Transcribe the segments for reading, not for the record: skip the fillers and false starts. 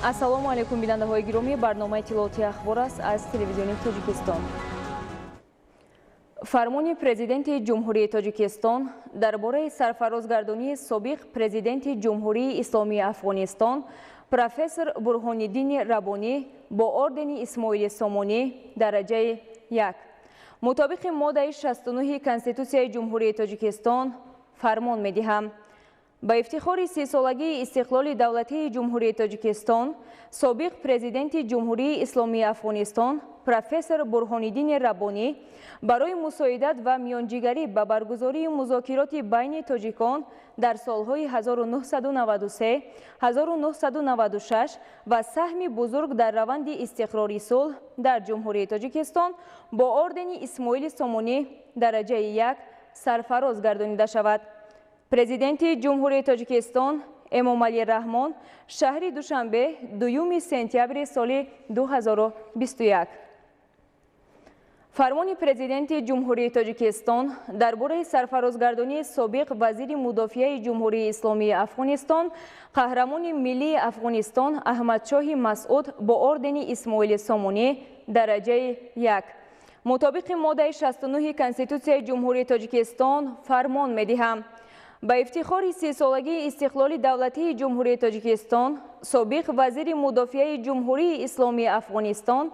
ассалому алайкум бинандаҳои гиромӣ, барномаи тиловати ахбор аст аз телевизиони Тоҷикистон. фармони президенти ҷумҳурии Тоҷикистон дар бораи сарфарозгардонии собиқ президенти ҷумҳурии исломии Афғонистон профессор Бурҳониддини Раббонӣ бо ордени Исмоили Сомонӣ дараҷаи 1 мутобиқи моддаи 69 Конститутсияи ҷумҳурии Тоҷикистон фармон медиҳам. ба ифтихори 30-солагии истиқлоли давлатии ҷумҳурии Тоҷикистон собиқ президенти ҷумҳурии исломии Афғонистон профессор Бурҳониддини Раббонӣ барои мусоидат ва миёнҷигарӣ ба баргузории музокироти байни тоҷикон дар солҳои 1993, 1996 ва саҳми бузург дар раванди истиқрори сулҳ дар ҷумҳурии Тоҷикистон бо ордени Исмоили Сомонӣ дараҷаи 1 сарфароз гардонида шавад. Президенти ҷумҳурии Тоҷикистон Эмомалӣ Раҳмон шаҳри Душанбе 2 сентябри соли 2021. фармони президенти ҷумҳурии Тоҷикистон дар бораи сарфарозгардонии собиқ вазири мудофиаи ҷумҳурии исломии Афғонистон қаҳрамони миллии Афғонистон Аҳмадшоҳи Масъуд бо ордени Исмоили Сомонӣ дараҷаи 1 мутобиқи моддаи 69 Конститутсияи ҷумҳурии Тоҷикистон фармон медиҳам. ба ифтихори 30-солагии истиқлоли давлатии ҷумҳурии Тоҷикистон собиқ вазири мудофиаи ҷумҳурии исломии Афғонистон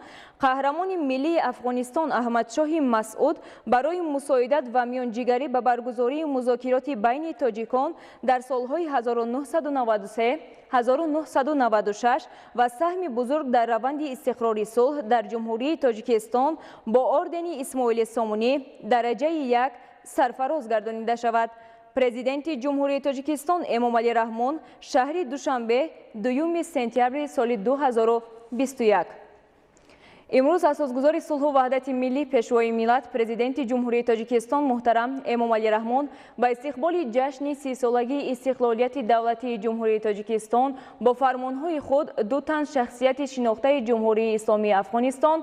қаҳрамони миллии Афғонистон Аҳмадшоҳи Масъуд барои мусоидат ва миёнҷигарӣ ба баргузории музокироти байни тоҷикон дар солҳои 1993, 1996 ва саҳми бузург дар раванди истиқрори сулҳ дар ҷумҳурии Тоҷикистон бо ордени Исмоили Сомонӣ дараҷаи 1 сарфароз гардонида шавад. Президенти ҷумҳурии Тоҷикистон Эмомалӣ Раҳмон шаҳри Душанбе 2 сентябри соли 2021. имрӯз асосгузори сулҳу ваҳдати миллӣ пешвои миллат президенти ҷумҳурии Тоҷикистон муҳтарам Эмомалӣ Раҳмон ба истиқболи ҷашни 30-солагии истиқлолияти давлатии ҷумҳурии Тоҷикистон бо фармонҳои худ ду тан шахсияти шинохтаи ҷумҳурии исломии Афғонистон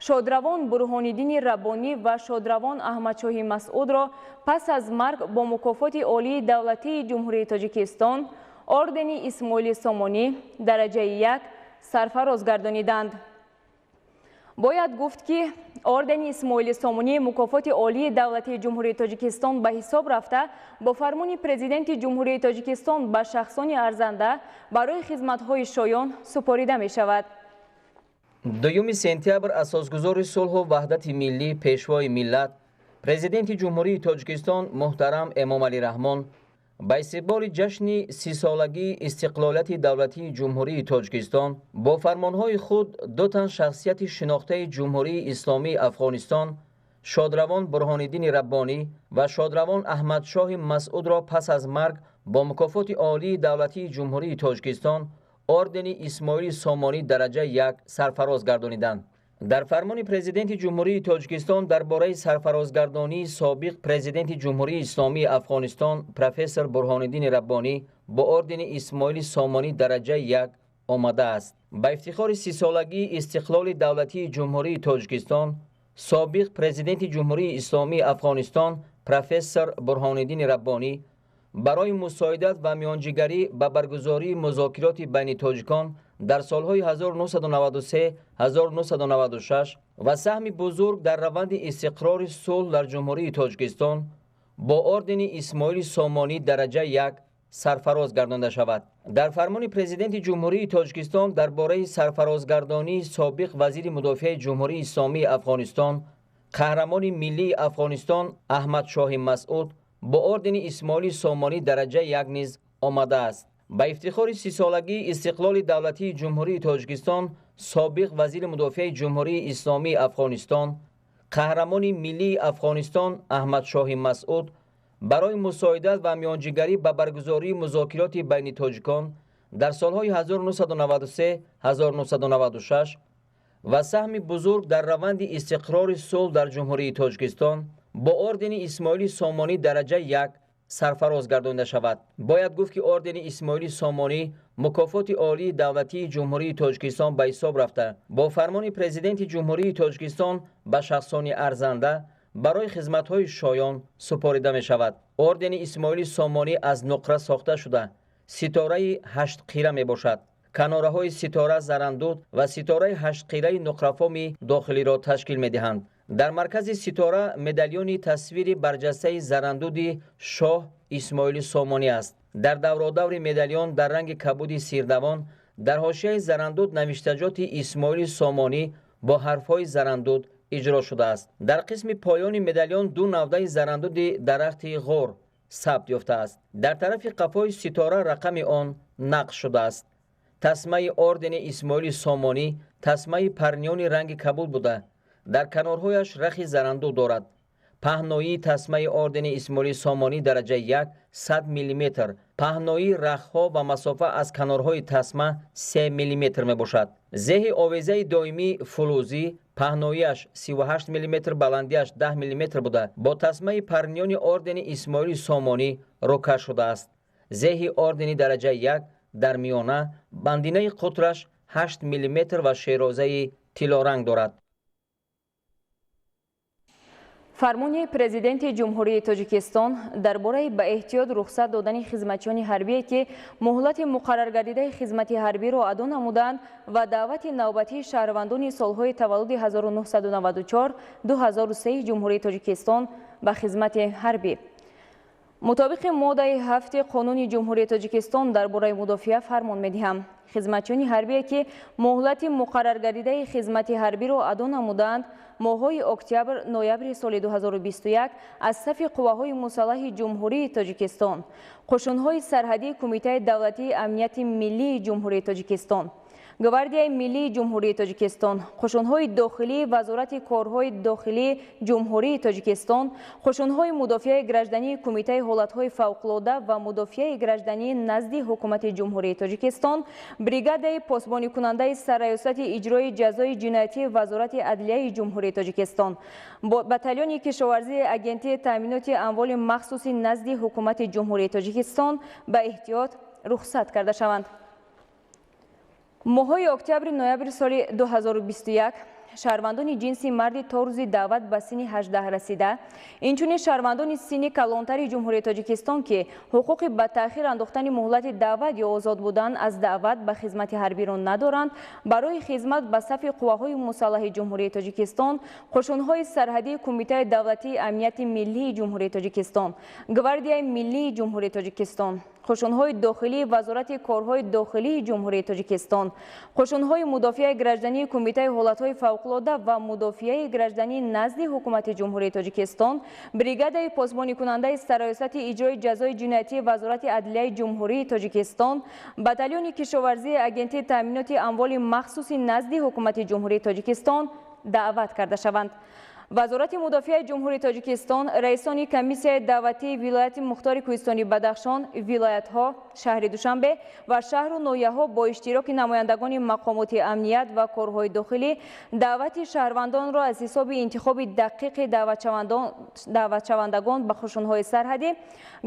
Шодравон Бурҳониддини Раббонӣ ва Шодравон Аҳмадшоҳи Масъудро пас аз марг бо мукофоти олии давлатии ҷумҳурии Тоҷикистон ордени Исмоили Сомонӣ дараҷаи 1 сарфароз гардониданд. бояд гуфт ки ордени Исмоили Сомонӣ мукофоти олии давлатии ҷумҳурии Тоҷикистон ба ҳисоб рафта бо фармони президенти ҷумҳурии Тоҷикистон ба шахсони арзанда барои хизматҳои шоён супорида мешавад. 2 сентябр асосгузори сулҳу ваҳдати миллӣ пешвои миллат президенти ҷумҳурии Тоҷикистон муҳтарам Эмомалӣ Раҳмон ба истиқболи ҷашни 30-солагии истиқлолияти давлатии ҷумҳурии Тоҷикистон бо фармонҳои худ ду тан шахсияти шинохтаи ҷумҳурии исломии Афғонистон Шодравон Бурҳониддини Раббонӣ ва Шодравон Аҳмадшоҳи Масъудро пас аз марг бо мукофоти олии давлатии ҷумҳурии Тоҷикистон ордени Исмоили Сомонӣ дараҷа 1 сарфароз гардониданд. дар фармони президенти ҷумҳурии Тоҷикистон дар бораи сарфарозгардонии собиқ президенти ҷумҳурии исломии Афғонистон профессор Бурҳониддини Раббонӣ бо ордени Исмоили Сомонӣ дараҷа 1 омадааст. ба ифтихори 30-солагии истиқлоли давлатии ҷумҳурии Тоҷикистон собиқ президенти ҷумҳурии исломии Афғонистон профессор Бурҳониддини Раббонӣ барои мусоидат ва миёнҷигарӣ ба баргузории музокироти байни тоҷикон дар солҳои 1993, 1996 ва саҳми бузург дар раванди истиқрори сулҳ дар ҷумҳурии Тоҷикистон бо ордени Исмоили Сомонӣ дараҷа 1 сарфароз гардонида шавад. дар фармони президенти ҷумҳурии Тоҷикистон дар бораи сарфарозгардонии собиқ вазири мудофиаи ҷумҳурии исломии Афғонистон қаҳрамони миллии Афғонистон Аҳмадшоҳи Масъуд бо ордени Исмоили Сомонӣ дараҷа 1 низ омадааст. ба ифтихори 30-солагии истиқлоли давлатии ҷумҳурии Тоҷикистон собиқ вазири мудофиаи ҷумҳурии исломии Афғонистон қаҳрамони миллии Афғонистон Аҳмадшоҳи Масъуд барои мусоидат ва миёнҷигарӣ ба баргузории музокироти байни тоҷикон дар солҳои 1993, 1996 ва саҳми бузург дар раванди истиқрори сулҳ дар ҷумҳурии Тоҷикистон бо ордени Исмоили Сомонӣ дараҷа 1 сарфароз гардонида шавад. бояд гуфт ки ордени Исмоили Сомонӣ мукофоти олии давлатии ҷумҳурии Тоҷикистон ба ҳисоб рафта бо фармони президенти ҷумҳурии Тоҷикистон ба шахсони арзанда барои хизматҳои шоён супорида мешавад. ордени Исмоили Сомонӣ аз нуқра сохта шуда ситораи 8 қира мебошад. канораҳои ситора зарандуд ва ситораи ҳаштқираи нуқрафоми дохилиро ташкил медиҳанд. дар маркази ситора медальёни тасвири барҷастаи зарандуди шоҳ исмоили сомонӣ аст. дар давродаври медальён дар ранги кабуди сирдавон дар ҳошияи зарандуд навиштаҷоти исмоили сомонӣ бо ҳарфҳои зарандуд иҷро шудааст. дар қисми поёни медальён ду навдаи зарандуди дарахти ғор сабт ёфтааст. дар тарафи қафои ситора рақами он нақш шудааст. тасмаи ордени исмоили сомонӣ тасмаи парнёни ранги кабуд буда, дар канорҳояш рахи зарандуд дорад. паҳноии тасмаи ордени исмоили сомонӣ дараҷаи 1 100 мм, паҳноии рахҳо ва масофа аз канорҳои тасма 3 мм мебошад. зеҳи овезаи доимии фулузӣ паҳноияш 38 мм, баландиаш 10 мм буда, бо тасмаи парнёни ордени исмоили сомонӣ рӯка шудааст. зеҳи ордени дараҷаи 1 дар миёна бандинаи қутраш 8 мм ва шерозаи тилоранг дорад. фармони президенти ҷумҳурии Тоҷикистон дар бораи ба эҳтиёт рухсат додани хизматчиёни ҳарбие ки муҳлати муқарраргардидаи хизмати ҳарбиро адо намуданд ва даъвати навбатии шаҳрвандони солҳои таваллуди 1994-2003 ҷумҳурии Тоҷикистон ба хизмати ҳарбӣ. мутобиқи моддаи 7 қонуни ҷумҳурии Тоҷикистон дар бораи мудофиа фармон медиҳам. хизматчиёни ҳарбие ки муҳлати муқарраргардидаи хизмати ҳарбиро адо намуданд моҳҳои октябр ноябри соли 2021 аз сафи қувваҳои мусаллаҳи ҷумҳурии Тоҷикистон, қушунҳои сарҳадии Кумитаи давлатии амнияти миллии ҷумҳурии Тоҷикистон, гвардияи миллии ҷумҳурии Тоҷикистон, қушунҳои дохилии вазорати корҳои дохилии ҷумҳурии Тоҷикистон, қушунҳои мудофиаи граждании Кумитаи ҳолатҳои фавқулода ва мудофиаи граждании назди ҳукумати ҷумҳурии Тоҷикистон, бригадаи посбоникунандаи сарраёсати иҷрои ҷазои ҷиноятии вазорати адлияи ҷумҳурии Тоҷикистон, батальёни кишоварзии агентии таъминоти амволи махсуси назди ҳукумати ҷумҳурии Тоҷикистон ба эҳтиёт рухсат карда шаванд. моҳҳои октябри ноябри соли 2021 шаҳрвандони ҷинси марди то рӯзи даъват ба синни 18 расида, инчунин шаҳрвандони синни калонтари ҷумҳурии Тоҷикистон ки ҳуқуқи ба таъхир андохтани муҳлати даъват ё озод будан аз даъват ба хизмати ҳарбиро надоранд, барои хизмат ба сафи қувваҳои мусаллаҳи ҷумҳурии Тоҷикистон, қушунҳои сарҳадии Кумитаи давлатии амнияти миллии ҷумҳурии Тоҷикистон, гвардияи миллии ҷумҳурии Тоҷикистон, қушунҳои дохилии вазорати корҳои дохилии ҷумҳурии Тоҷикистон, қушунҳои мудофиаи граждании Кумитаи ҳолатҳои фавқулода ва мудофиаи граждании назди ҳукумати ҷумҳурии Тоҷикистон, бригадаи посбоникунандаи сарраёсати иҷрои ҷазои ҷиноятии вазорати адлияи ҷумҳурии Тоҷикистон, батальёни кишоварзии агентии таъминоти амволи махсуси назди ҳукумати ҷумҳурии Тоҷикистон даъват карда шаванд. вазорати мудофиаи ҷумҳурии Тоҷикистон, раисони комиссияи даъватии вилояти Мухтори Кӯҳистони Бадахшон, вилоятҳо, шаҳри Душанбе ва шаҳру ноҳияҳо бо иштироки намояндагони мақомоти амният ва корҳои дохилӣ даъвати шаҳрвандонро аз ҳисоби интихоби дақиқи даъватшавандагон ба қушунҳои сарҳадӣ,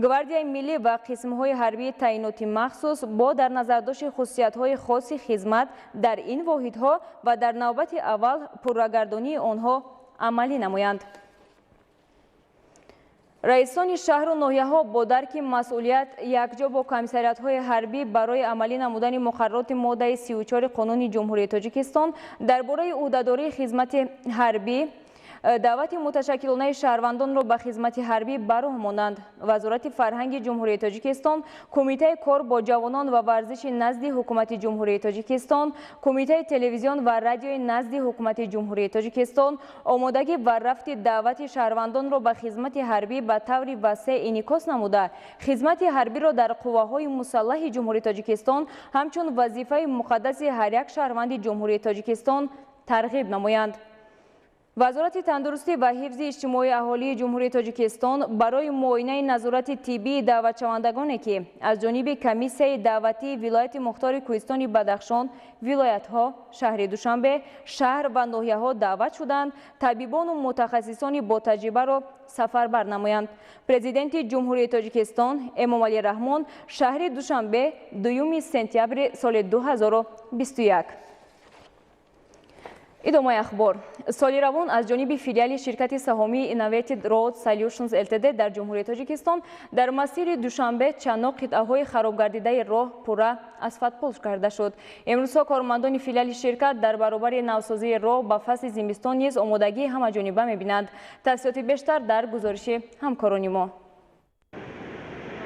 гвардияи миллӣ ва қисмҳои ҳарбии таъиноти махсус бо дар назардошти хусусиятҳои хоси хизмат дар ин воҳидҳо ва дар навбати аввал пуррагардонии онҳо амалӣ намоянд. раисони шаҳру ноҳияҳо бо дарки масъулият якҷо бо комиссариатҳои ҳарбӣ барои амалӣ намудани муқаррароти моддаи 34 қонуни ҷумҳурии Тоҷикистон дар бораи ӯҳдадории хизмати ҳарбӣ даъвати муташаккилонаи шаҳрвандонро ба хизмати ҳарбӣ ба роҳ монданд. вазорати фарҳанги ҷумҳурии Тоҷикистон, Кумитаи кор бо ҷавонон ва варзиши назди ҳукумати ҷумҳурии Тоҷикистон, Кумитаи телевизион ва радиои назди ҳукумати ҷумҳурии Тоҷикистон омодагӣ ва рафти даъвати шаҳрвандонро ба хизмати ҳарбӣ ба таври васеъ инъикос намуда, хизмати ҳарбиро дар қувваҳои мусаллаҳи ҷумҳурии Тоҷикистон ҳамчун вазифаи муқаддаси ҳар як шаҳрванди ҷумҳурии Тоҷикистон тарғиб намоянд. вазорати тандурустӣ ва ҳифзи иҷтимоии аҳолии ҷумҳурии Тоҷикистон барои муоинаи назорати тиббии даъватшавандагоне ки аз ҷониби комиссияи даъватии вилояти Мухтори Кӯҳистони Бадахшон, вилоятҳо, шаҳри Душанбе, шаҳр ва ноҳияҳо даъват шуданд, табибону мутахассисони ботаҷрибаро сафарбар намоянд. президенти ҷумҳурии Тоҷикистон Эмомалӣ Раҳмон шаҳри Душанбе 2 сентябри соли 2021. ادامه اخبار. سالی روان از جانب فیلیال شرکت سهامی اینوویتد رود سولوشنز LTD در جمهوری تاجیکستان در مسیر دوشنبه چند قطعه‌های خراب گردیده راه پوره اسفالت پوش کرده شد. امروز کارمندان فیلیال شرکت در برابر نوسازی راه به فصل زمستان نیز آمادگی همه‌جانبه می‌بینند. تفصیلات بیشتر در گزارش همکاران ما.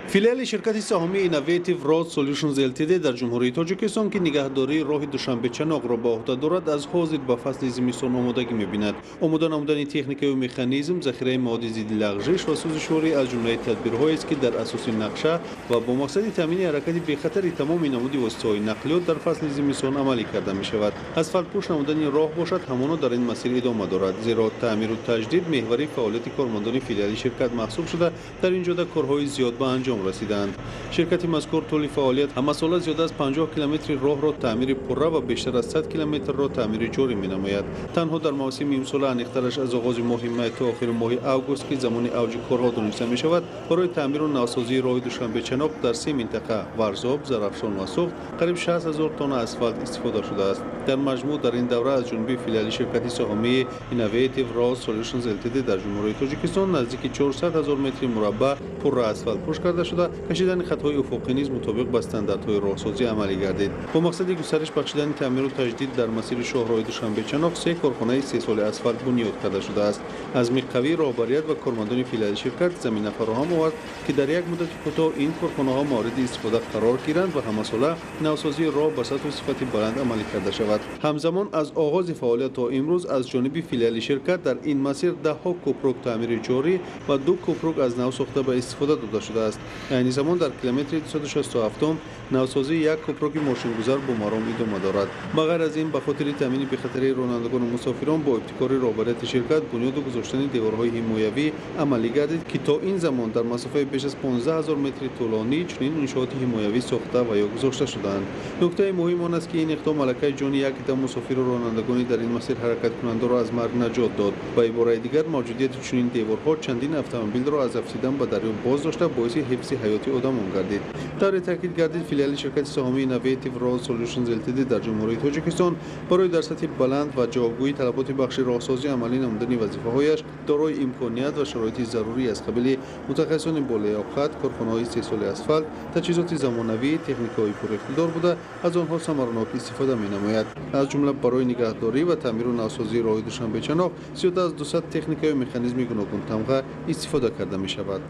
فیلیال شرکت سهامی اینوویتیو رود سولوشنز LTD در جمهوری تاجیکستان که نگهداری راه دوشنبه چناق را به عهده دارد از حاضر به فصل زمستان آمادگی می‌بیند. آماده نمودن تکنیک و مکانیزم، ذخیره مواد ضد لغزش و سوزشواری از جمله تدبیرهایی است که در اساس نقشه و با مقصد تامین حرکت بی‌خطر تمام نمود وسایل نقلیات در فصل زمستان عملی کرده می‌شود. اسفالت پوش نمودن راه باشد همانا در این مسیر ادامه دارد، زیرا تعمیر و تجدید محوری فعالیت کارمندان فیلیال شرکت محسوب شده در این جاده کارهای زیاد به انجام رسیدند. شرکت مذکور طول فعالیت هم سال زیاد از 50 کیلومتر راه را تعمیر پرره و بیشتر از 100 کیلومتر را تعمیر جوری می‌نماید. تنها در موسم امسال انیخترش از آغاز ماه می تا آخر ماه اوگوست که زمان اوج کارها دانسته می‌شود، برای تعمیر و نوسازی راه دوشنبه چناق در سه منطقه ورزاب، زرافشان و سوخت قریب 60,000 تن اسفالت استفاده شده است. در مجموع در این دوره از جانب فیلیال شرکت سهامی اینوویتیو رود سولوشنز LTD در جمهوری تاجیکستان نزدیک 400,000 متر مربع پرره اسفالت پوش کرده شده. کشیدن خطهای افقی نیز مطابق با استانداردهای راهسازی عملی گردید. با مقصد گسترش بخشیدن تعمیر و تجدید در مسیر شاهراه دوشنبه چناق سه کارخانه 3 ساله اسفالت بنیاد کرده شده است. عزم قوی رهبریت و کارمندان فیلیال شرکت زمینه فراهم آورد که در یک مدت کوتاه این کارخانه‌ها مورد استفاده قرار گیرند و همساله نوسازی راه به سطح و صفت بلند عملی کرده شود. همزمان از آغاز فعالیت تا امروز از جانب فیلیال شرکت در این مسیر 10 کوپروک تعمیر جاری و 2 کوپروک از نو ساخته به استفاده داده شده است. این زمان در کیلومتر 267 نوسازی یک کوپروک ماشین‌گذار بومارام ادامه دارد. بغیر از این به خاطر تامین بی‌خطری رانندگان و مسافران با ابتکار رهبریت شرکت بنیاد گذاشتن دیوارهای حمایوی عملی گردید که تا این زمان در مسافت بیش از 15000 متر طولانی چنین انشاءات حمایوی ساخته و یا گذاشته شدند. نکته مهم آن است که این اقدام ملکه جان یک عده مسافر و رانندگان در این مسیر حرکت کننده را از مرگ نجات داد. به عبارت دیگر موجودیت چنین دیوارها چندین اتومبیل را از افسیدن به دریا باز داشته باعث حفظ حیات آدمان گردید. در تاکید گردید فیلیال شرکت سهامی اینوویتیو رود سولوشنز LTD در جمهوری تاجیکستان برای در سطح بلند و جوابگویی طلبات بخش راهسازی عملی نمودن وظیفه‌هایش دارای امکانیت و شرایط ضروری از قبل متخصصان بالیاقت، کارخانه‌های 3 ساله اسفالت، تجهیزات زمانوی، تکنیک‌های پراقتدار بوده از آنها ثمرناک استفاده می‌نماید. از جمله برای نگهداری و تعمیر و نوسازی راه دوشنبه چناق زیاد از 200 تکنیک و مکانیزم گوناگون تمغه استفاده کرده می‌شود.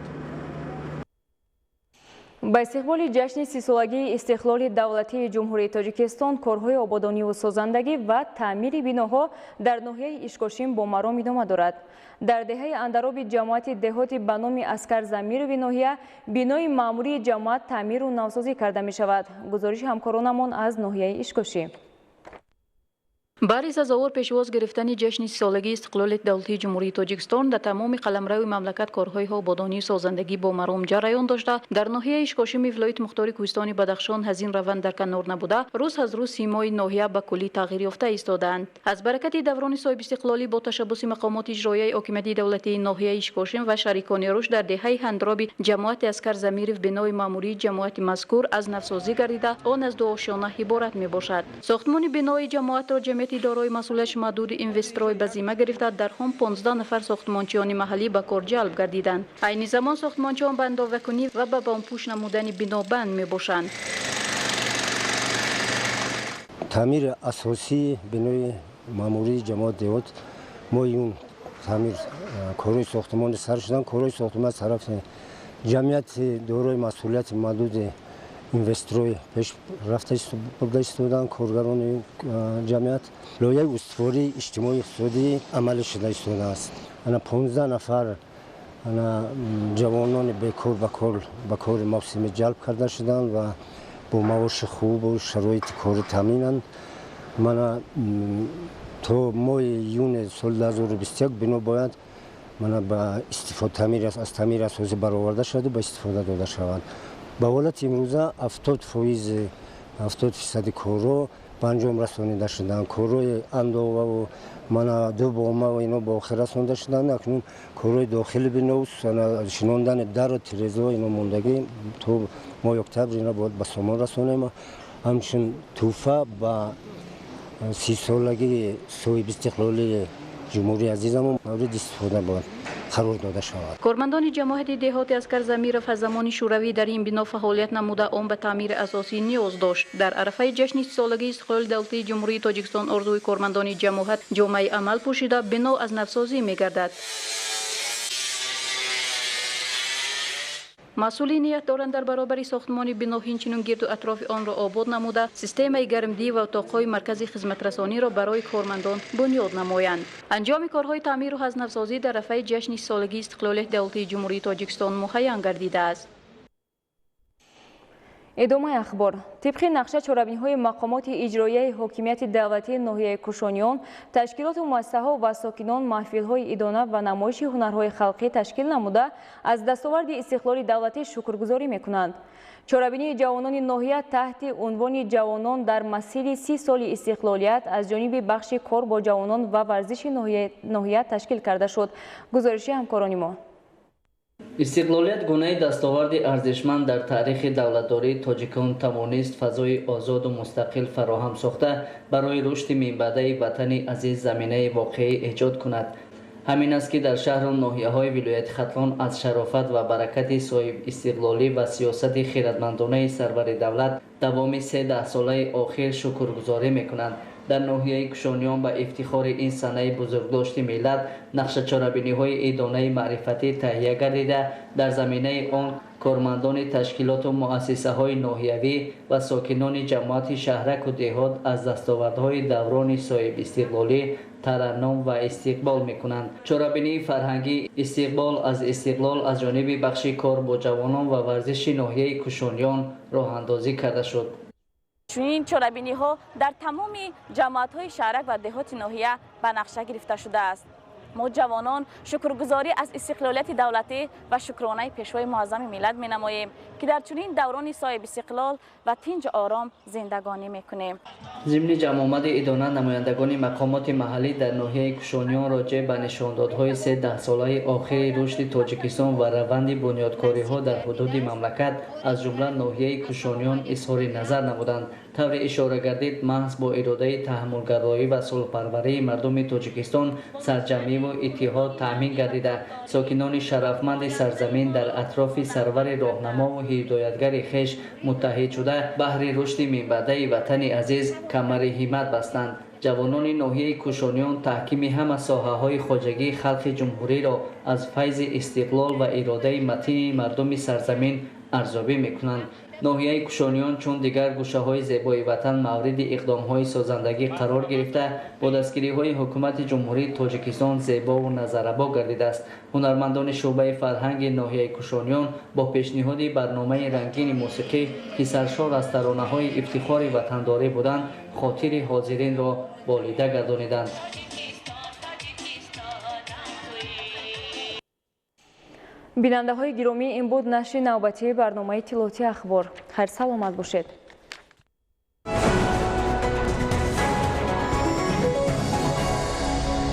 با استقبال جشن 30 سالگی استقلال دولتی جمهوری تاجیکستان کارهای آبادانی و سازندگی و تعمیر بناها در ناحیه اشکاشین با مرام ادامه دارد. در دهه اندراب جماعت دهاتی به نام اسکر زمیر ناحیه بنای معمولی جماعت تعمیر و نوسازی کرده می شود. گزارش همکارانمان از ناحیه اشکاشی. برای سزاوار پیشواز گرفتن جشن 30 سالگی استقلال دولتی جمهوری تاجیکستان در تمام قلمرو مملکت کارهای آبادانی و سازندگی با مرام جریان داشته، در ناحیه اشکاشی ولایت مختار کوهستان بدخشان هزین روند در کنار نبوده، روز از روز سیمای ناحیه به کلی تغییر یافته ایستادند. از برکت دوران صاحب استقلالی با تشبث مقامات اجرایی حاکمیت دولتی ناحیه اشکاشی و شریکان روش در دهه اندراب جماعت اسکر زمیر بنای معمولی جماعت مذکور از نوسازی گردیده آن از 2 آشیانه عبارت میباشد. ساختمان بنای جماعت را جمعیت دارای مسئولیت محدود اینوسترهای به ذمه گرفته در هم 15 نفر ساختمانچیان محلی به کار جلب گردیدند. عین زمان ساختمانچیان به اندازه‌کنی و به بامپوش نمودن بنابند میباشند. تعمیر اساسی بنای معمولی جماعت دهات ما این تعمیر کارهای ساختمان سر شدن، کارهای ساختمان از طرف جمعیت دارای مسئولیت محدود اینوسترهای پیش رفته استفادن کارگران جمعیت لایحه استواری اجتماعی اقتصادی عمل شده استفاده است. انا 15 نفر جوانان بیکار به کار موسمی جلب کرده شدند و با معاش خوب و شرایط کار تامینند. من تا ماه یون سال 2021 بنا باید من به استفاده از تعمیر اساسی برآورده شده به استفاده داده شود. به حالت امروزه 70% کارها به انجام رسانیده شدند. کارهای انداوه و من دو بامه و اینا به آخر رسانیده شدند. اکنون کارهای داخل بنا و شناندن در و تریزها اینا موندگی تا ماه اکتبر اینا باید به سامان رسانیم. همچنین توفه به 30 سالگی صاحب استقلال جمهوری عزیزم مورد استفاده بود قرار داده شود. کارمندان جماعت دهات اسکر زمیرف از زمان شوروی در این بنا فعالیت نموده آن به تعمیر اساسی نیاز داشت. در عرفه جشن 30 سالگی استقلال دولتی جمهوری تاجیکستان آرزوی کارمندان جماعت جامعه عمل پوشیده بنا از نوسازی می‌گردد. مسئولین نیت دارند در برابر ساختمان بنا همچنین گرد و اطراف آن را آباد نموده سیستم گرمدهی و اتاق‌های مرکزی خدمت رسانی را برای کارمندان بنیاد نمایند. انجام کارهای تعمیر و هزینه‌سازی در عرفه جشن سالگی استقلال دولتی جمهوری تاجیکستان مهیا گردیده است. ادامه اخبار. طبق نقشه چهاربینی‌های مقامات اجرایی حاکمیت دولتی ناحیه کوشانیان، تشکیلات و مؤسسه‌ها و ساکنان محفل‌های ادانه و نمایش هنرهای خلقی تشکیل نموده از دستاورد استقلال دولتی شکرگزاری می‌کنند. چهاربینی جوانان ناحیه تحت عنوان جوانان در مسیر 30 سال استقلالیت از جانب بخش کار با جوانان و ورزش ناحیه تشکیل کرده شد. گزارش همکاران ما. استقلالیت گونه دستاورد ارزشمند در تاریخ دولتداری تاجیکان توانست فضای آزاد و مستقل فراهم ساخته برای رشد منبعه وطن عزیز زمینه واقعی ایجاد کند. همین است که در شهر و ناحیه‌های ولایت ختلان از شرافت و برکت صاحب استقلالی و سیاست خیرتمندانه سرور دولت دوام 13 ساله آخر شکرگزاری می‌کنند. در ناحیه کوشانیان به افتخار این سنه بزرگداشت ملت نقشه چهاربینی‌های ادانه معرفتی تهیه گردیده در زمینه آن کارمندان تشکیلات و مؤسسه‌های ناحیوی و ساکنان جماعت شهرک و دهات از دستاوردهای دوران صاحب استقلالی ترنم و استقبال می‌کنند. چهاربینی فرهنگی استقبال از جانب بخش کار با جوانان و ورزش ناحیه کوشانیان راه‌اندازی کرده شد. چنین چهاربینی‌ها در تمام جماعت‌های شهرک و دهات ناحیه به نقشه گرفته شده است. ما جوانان شکرگزاری از استقلالیت دولتی و شکرانه پیشوای معظم ملت می‌نماییم که در چنین دوران صاحب استقلال و طنز آرام زندگانی می‌کنیم. ضمن جمع آمد ادانه نمایندگان مقامات محلی در ناحیه کوشانیان راجع به نشاندادهای 13 ساله آخر رشد تاجیکستان و روند بنیادکاری‌ها در حدود مملکت از جمله ناحیه کوشانیان اظهار نظر نمودند. طور اشاره گردید محض با اراده تحملگرایی و صلح‌پروری مردم تاجیکستان سرجمی و اتحاد تامین گردیده ساکنان شرفمند سرزمین در اطراف سرور راهنما و هدایتگر خویش متحد شده بهر رشد منبعه وطن عزیز کمر همت بستند. جوانان ناحیه کوشانیان تحکیم همه ساحه‌های خواجگی خلق جمهوری را از فیض استقلال و اراده متین مردم سرزمین ارزیابی می‌کنند. ناحیه کوشانیان چون دیگر گوشه‌های زیبای وطن مورد اقدام‌های سازندگی قرار گرفته با دستگیری‌های حکومت جمهوری تاجیکستان زیبا و نظرآبا گردیده است. هنرمندان شعبه فرهنگ ناحیه کوشانیان با پیشنهاد برنامه رنگین موسیقی که سرشار از ترانه‌های افتخار وطنداری بودند خاطر حاضرین را بالیده گردانیدند. بیننده های گرامی این بود نشر نوبتی برنامه اطلاعاتی اخبار. خیر سلامت باشید.